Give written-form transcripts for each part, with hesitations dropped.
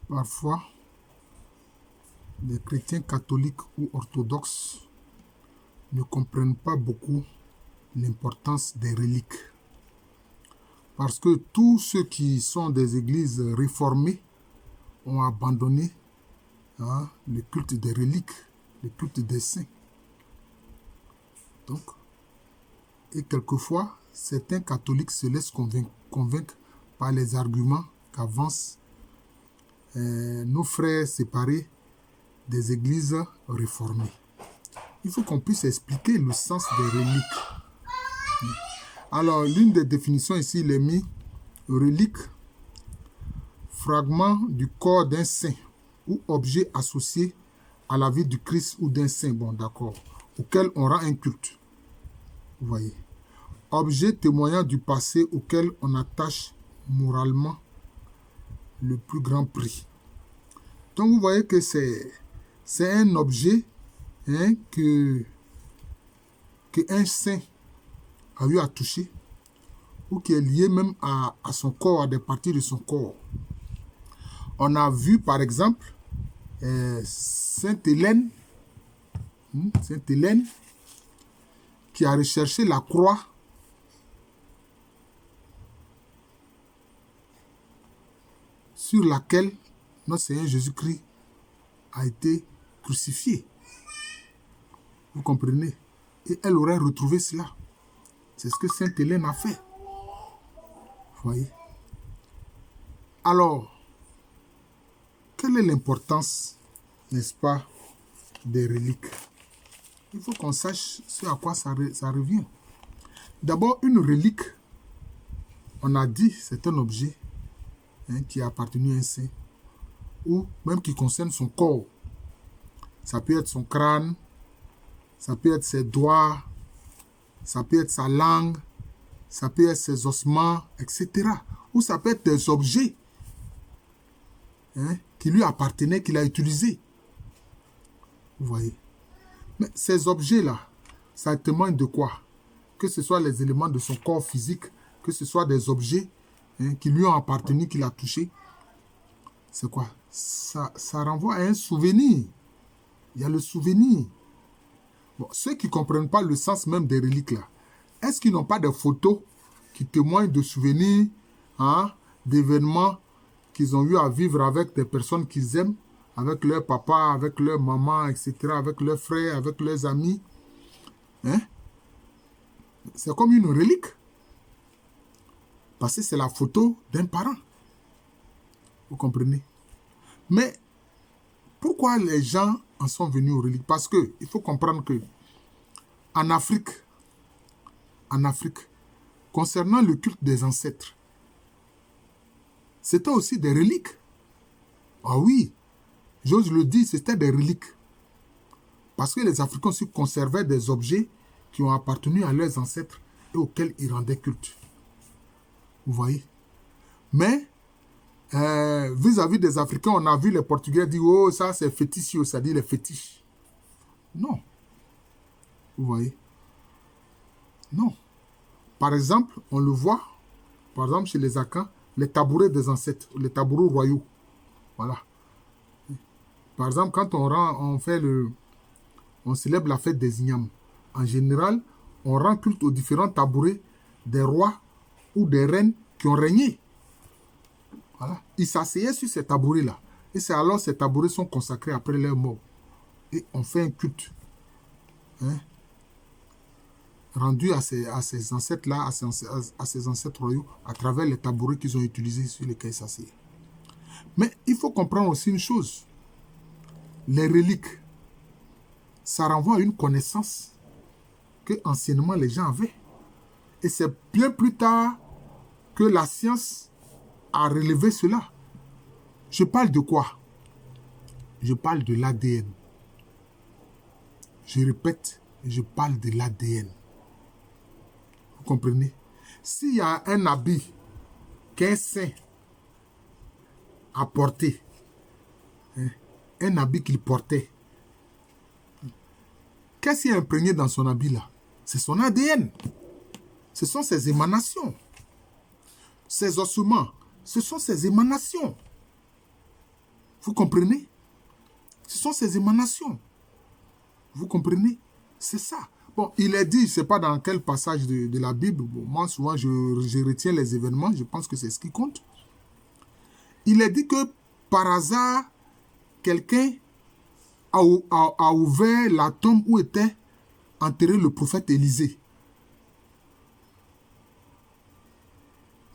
Parfois, les chrétiens catholiques ou orthodoxes ne comprennent pas beaucoup l'importance des reliques. Parce que tous ceux qui sont des églises réformées ont abandonné le culte des reliques, le culte des saints. Donc, et quelquefois, certains catholiques se laissent convaincre par les arguments qu'avancent nos frères séparés des églises réformées. Il faut qu'on puisse expliquer le sens des reliques. Alors, l'une des définitions ici, il est mis relique, fragment du corps d'un saint ou objet associé à la vie du Christ ou d'un saint, bon d'accord, auquel on rend un culte. Vous voyez. Objet témoignant du passé auquel on attache moralement le plus grand prix. Donc vous voyez que c'est un objet que un saint a eu à toucher ou qui est lié même à son corps, à des parties de son corps. On a vu par exemple Sainte Hélène qui a recherché la croix sur laquelle notre Seigneur Jésus-Christ a été crucifié. Vous comprenez? Et elle aurait retrouvé cela. C'est ce que Sainte Hélène a fait. Vous voyez? Alors, quelle est l'importance, n'est-ce pas, des reliques? Il faut qu'on sache ce à quoi ça revient. D'abord, une relique, on a dit, c'est un objet qui a appartenu à un saint, ou même qui concerne son corps. Ça peut être son crâne, ça peut être ses doigts, ça peut être sa langue, ça peut être ses ossements, etc. Ou ça peut être des objets qui lui appartenaient, qu'il a utilisés. Vous voyez? Mais ces objets-là, ça témoigne de quoi? Que ce soit les éléments de son corps physique, que ce soit des objets qui lui ont appartenu, qu'il a touchés. C'est quoi? Ça renvoie à un souvenir. Il y a le souvenir. Bon, ceux qui ne comprennent pas le sens même des reliques là, est-ce qu'ils n'ont pas des photos qui témoignent de souvenirs, d'événements qu'ils ont eu à vivre avec des personnes qu'ils aiment, avec leur papa, avec leur maman, etc., avec leurs frères, avec leurs amis? C'est comme une relique. Parce que c'est la photo d'un parent. Vous comprenez? Mais pourquoi les gens en sont venus aux reliques? Parce qu'il faut comprendre que en Afrique, concernant le culte des ancêtres, c'était aussi des reliques. Ah oui, j'ose le dire, c'était des reliques. Parce que les Africains aussi conservaient des objets qui ont appartenu à leurs ancêtres et auxquels ils rendaient culte. Vous voyez? Mais, vis-à-vis des Africains, on a vu les Portugais dire « Oh, ça c'est fétiche, ça dit les fétiches. » Non. Vous voyez? Non. Par exemple, on le voit, par exemple chez les Akans, les tabourets des ancêtres, les tabourets royaux. Voilà. Par exemple, quand on célèbre la fête des Ignames, en général, on rend culte aux différents tabourets des rois ou des reines qui ont régné. Voilà. Ils s'asseyaient sur ces tabourets-là. Et c'est alors ces tabourets sont consacrés après leur mort. Et on fait un culte. Rendu à ces ancêtres-là, à ces ancêtres royaux, à travers les tabourets qu'ils ont utilisés sur lesquels ils s'asseyaient. Mais il faut comprendre aussi une chose. Les reliques, ça renvoie à une connaissance que anciennement les gens avaient. Et c'est bien plus tard que la science a relevé cela. Je parle de quoi? Je parle de l'ADN. Je répète, je parle de l'ADN. Vous comprenez? S'il y a un habit qu'un saint a porté, un habit qu'il portait, qu'est-ce qui est imprégné dans son habit là? C'est son ADN. Ce sont ses émanations. Ses ossements, ce sont ses émanations. Vous comprenez? Ce sont ces émanations. Vous comprenez? C'est ça. Bon, il est dit, je ne sais pas dans quel passage de la Bible, bon, moi souvent je retiens les événements, je pense que c'est ce qui compte. Il est dit que par hasard, quelqu'un a ouvert la tombe où était enterré le prophète Élisée.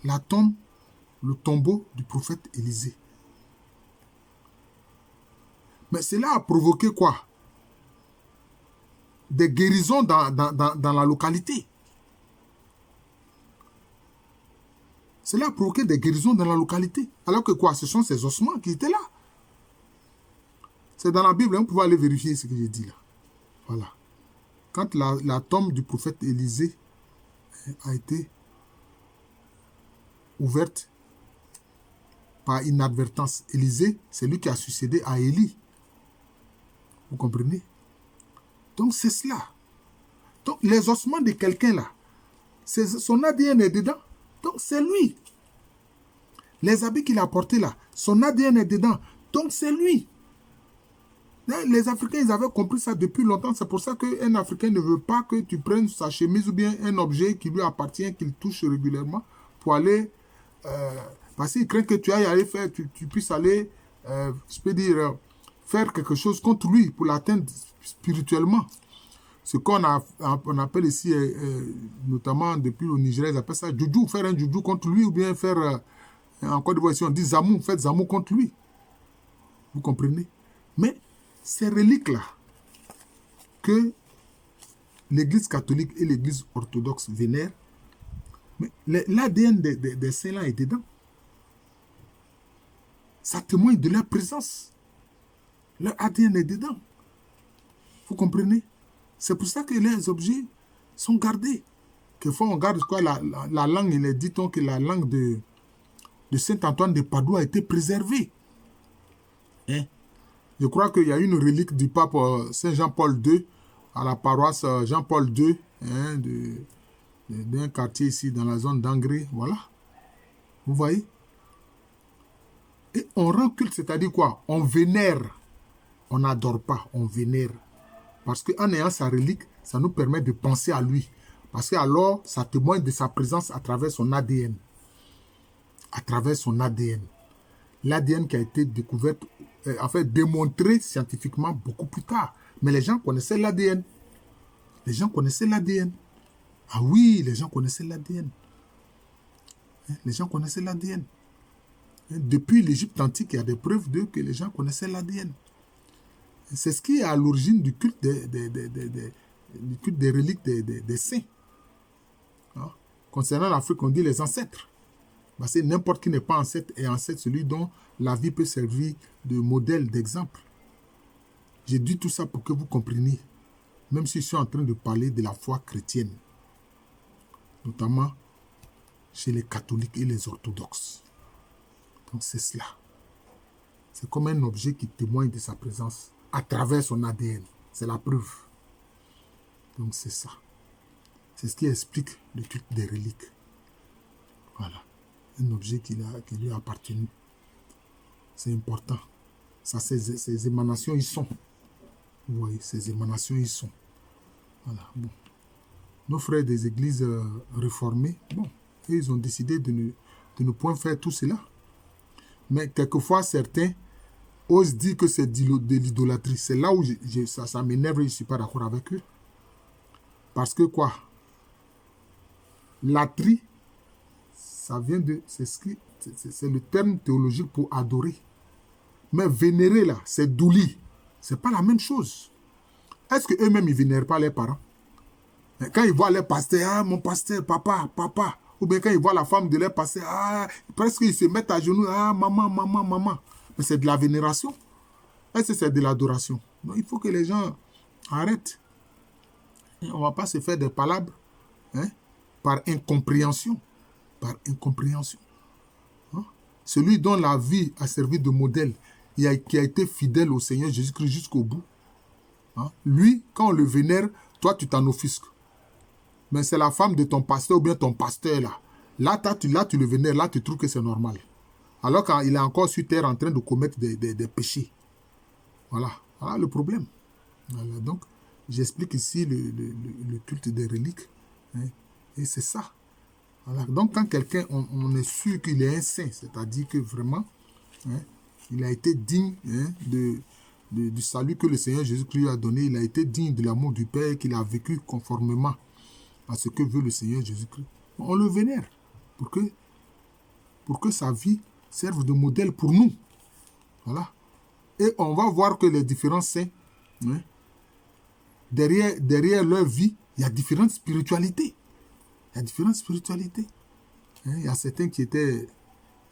La tombe, le tombeau du prophète Élisée. Mais cela a provoqué quoi? Des guérisons dans la localité. Cela a provoqué des guérisons dans la localité. Alors que quoi? Ce sont ces ossements qui étaient là. C'est dans la Bible, hein, vous pouvez aller vérifier ce que j'ai dit là. Voilà. Quand la tombe du prophète Élisée a été ouverte par inadvertance, Élisée, c'est lui qui a succédé à Élie. Vous comprenez? Donc c'est cela. Donc les ossements de quelqu'un là, son ADN est dedans. Donc c'est lui. Les habits qu'il a portés là, son ADN est dedans. Donc c'est lui. Les Africains, ils avaient compris ça depuis longtemps. C'est pour ça qu'un Africain ne veut pas que tu prennes sa chemise ou bien un objet qui lui appartient, qu'il touche régulièrement pour aller... parce qu'il craint que tu ailles aller faire, tu puisses aller, je peux dire, faire quelque chose contre lui pour l'atteindre spirituellement. Ce qu'on appelle ici, notamment depuis le Nigeria, ils appellent ça juju, faire un juju contre lui ou bien faire, en Côte d'Ivoire, on dit zamou, faites zamou contre lui. Vous comprenez? Mais ces reliques-là, que l'Église catholique et l'Église orthodoxe vénèrent, mais l'ADN des saints-là est dedans. Ça témoigne de leur présence. Leur ADN est dedans. Vous comprenez? C'est pour ça que les objets sont gardés. Quelquefois, on garde quoi, la langue, il est dit que la langue de Saint-Antoine de Padoue a été préservée. Hein? Je crois qu'il y a une relique du pape Saint Jean-Paul II à la paroisse Jean-Paul II, hein, d'un quartier ici dans la zone d'Angré. Voilà. Vous voyez? Et on rend culte, c'est-à-dire quoi? On vénère. On n'adore pas, on vénère. Parce qu'en ayant sa relique, ça nous permet de penser à lui. Parce qu'alors, ça témoigne de sa présence à travers son ADN. À travers son ADN. L'ADN qui a été découvert, en fait, démontré scientifiquement beaucoup plus tard. Mais les gens connaissaient l'ADN. Les gens connaissaient l'ADN. Ah oui, les gens connaissaient l'ADN. Les gens connaissaient l'ADN. Depuis l'Égypte antique, il y a des preuves que les gens connaissaient l'ADN. C'est ce qui est à l'origine du culte des reliques des saints. Hein? Concernant l'Afrique, on dit les ancêtres. Parce que n'importe qui n'est pas ancêtre est ancêtre, celui dont la vie peut servir de modèle, d'exemple. J'ai dit tout ça pour que vous compreniez, même si je suis en train de parler de la foi chrétienne, notamment chez les catholiques et les orthodoxes. Donc c'est cela. C'est comme un objet qui témoigne de sa présence à travers son ADN. C'est la preuve. Donc c'est ça. C'est ce qui explique le culte des reliques. Voilà. Un objet qui lui a appartenu. C'est important. Ça, ces émanations, ils sont. Vous voyez, ces émanations, ils sont. Voilà. Bon. Nos frères des églises réformées, bon, ils ont décidé de ne point faire tout cela. Mais quelquefois, certains osent dire que c'est de l'idolâtrie. C'est là où ça m'énerve et je ne suis pas d'accord avec eux. Parce que quoi? Latrie, ça vient de... C'est le terme théologique pour adorer. Mais vénérer, là, c'est douli. Ce n'est pas la même chose. Est-ce qu'eux-mêmes, ils ne vénèrent pas leurs parents? Quand ils voient leur pasteur, ah, mon pasteur, papa, papa. Ou bien quand ils voient la femme de leur pasteur, ah, presque ils se mettent à genoux, ah, maman, maman, maman. Mais c'est de la vénération. Est-ce que c'est de l'adoration? Donc il faut que les gens arrêtent. Et on ne va pas se faire des palabres, hein, par incompréhension. Par incompréhension. Hein? Celui dont la vie a servi de modèle, qui a été fidèle au Seigneur Jésus-Christ jusqu'au bout. Hein? Lui, quand on le vénère, toi tu t'en offusques. Mais c'est la femme de ton pasteur ou bien ton pasteur là. Là, tu le vénères, là tu trouves que c'est normal. Alors qu'il est encore sur terre en train de commettre des péchés. Voilà. Voilà le problème. Voilà. Donc, j'explique ici le culte des reliques. Hein, et c'est ça. Voilà. Donc, quand quelqu'un, on est sûr qu'il est un saint, c'est-à-dire que vraiment, hein, il a été digne du salut que le Seigneur Jésus-Christ lui a donné, il a été digne de l'amour du Père, qu'il a vécu conformément à ce que veut le Seigneur Jésus-Christ. On le vénère pour que sa vie serve de modèle pour nous. Voilà. Et on va voir que les différents saints, hein, derrière leur vie, il y a différentes spiritualités. Il y a différentes spiritualités. Hein, il y a certains qui étaient,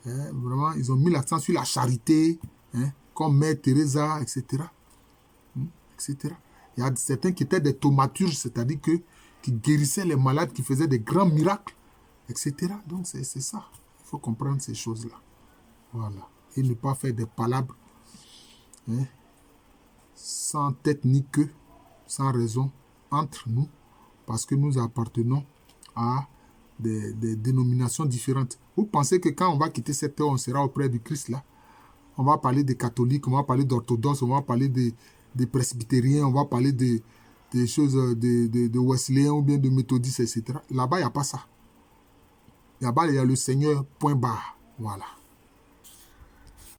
hein, vraiment, ils ont mis l'accent sur la charité, hein, comme Mère Teresa, etc. etc. Il y a certains qui étaient des thaumaturges, c'est-à-dire qui guérissaient les malades, qui faisaient des grands miracles, etc. Donc c'est ça. Il faut comprendre ces choses-là. Voilà. Et ne pas faire des palabres, hein, sans tête ni queue, sans raison, entre nous, parce que nous appartenons à des dénominations différentes. Vous pensez que quand on va quitter cette terre, on sera auprès du Christ là? On va parler des catholiques, on va parler d'orthodoxes, on va parler des presbytériens, on va parler des choses de Wesleyan ou bien de méthodistes, etc. Là-bas, il n'y a pas ça. Là-bas, il y a le Seigneur, point barre. Voilà.